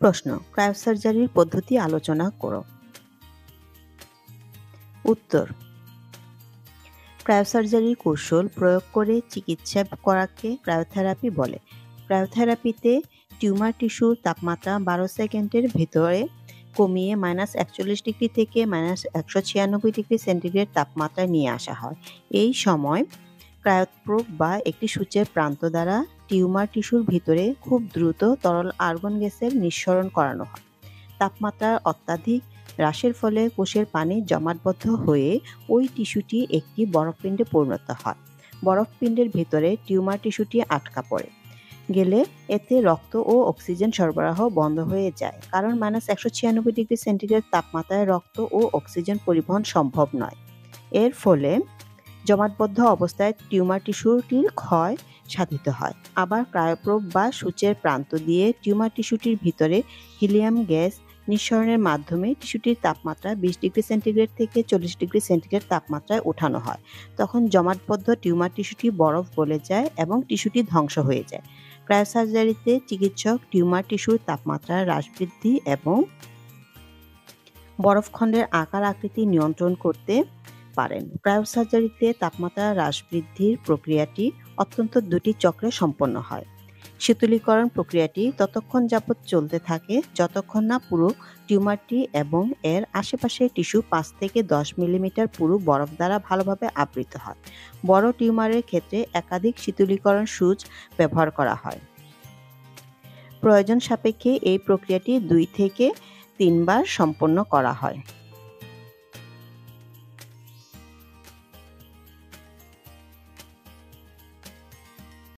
প্রশ্ন, ক্রায়োসার্জারির পদ্ধতি আলোচনা করো। উত্তর, ক্রায়োসার্জারির কৌশল প্রয়োগ করে চিকিৎসা করাকে ক্রায়োথেরাপি বলে। ক্রায়োথেরাপিতে টিউমার টিস্যুর তাপমাত্রা 12 সেকেন্ডের ভেতরে কমিয়ে -41 ডিগ্রি থেকে -196 ডিগ্রি সেন্টিগ্রেড তাপমাত্রায় নিয়ে আসা হয়। এই সময় ক্রায়োপ্রোব বা একটি সূচের প্রান্ত দ্বারা টিউমার টিস্যুর ভিতরে খুব দ্রুত তরল আর্গন গ্যাসের নিঃসরণ করানো হয়। তাপমাত্রার অত্যাধিক হ্রাসের ফলে কোষের পানি জমাটবদ্ধ হয়ে ওই টিস্যুটি একটি বরফপিণ্ডে পরিণত হয়। বরফপিণ্ডের ভেতরে টিউমার টিস্যুটি আটকা পড়ে গেলে এতে রক্ত ও অক্সিজেন সরবরাহ বন্ধ হয়ে যায়, কারণ -196 ডিগ্রি সেন্টিগ্রেড তাপমাত্রায় রক্ত ও অক্সিজেন পরিবহন সম্ভব নয়। এর ফলে জমাটবদ্ধ অবস্থায় টিউমার টিস্যুটির ক্ষয় সাধিত হয়। আবার ক্রায়োপ্রোব বা সূচের প্রান্ত দিয়ে টিউমার টিস্যুটির ভিতরে হিলিয়াম গ্যাস নিঃসরণের মাধ্যমে টিস্যুটির তাপমাত্রা 20 ডিগ্রি সেন্টিগ্রেড থেকে 40 ডিগ্রি সেন্টিগ্রেড তাপমাত্রায় ওঠানো হয়। তখন জমাটবদ্ধ টিউমার টিস্যুটি বরফ গলে যায় এবং টিস্যুটি ধ্বংস হয়ে যায়। ক্রায়োসার্জারিতে চিকিৎসক টিউমার টিস্যুর তাপমাত্রা হ্রাস বৃদ্ধি এবং বরফখণ্ডের আকার আকৃতি নিয়ন্ত্রণ করতে পারেন। ক্রায়োসার্জারিতে তাপমাত্রা হ্রাস বৃদ্ধির প্রক্রিয়াটি অত্যন্ত দুটি চক্রে সম্পন্ন হয়। শীতলীকরণ প্রক্রিয়াটি ততক্ষণ যাবৎ চলতে থাকে যতক্ষণ না পুরো টিউমারটি এবং এর আশেপাশের টিস্যু 5 থেকে 10 মিলিমিটার পুরু বরফ দ্বারা ভালোভাবে আবৃত হয়। বড় টিউমারের ক্ষেত্রে একাধিক শীতলীকরণ সূচ ব্যবহার করা হয়। প্রয়োজন সাপেক্ষে এই প্রক্রিয়াটি 2 থেকে 3 বার সম্পন্ন করা হয়।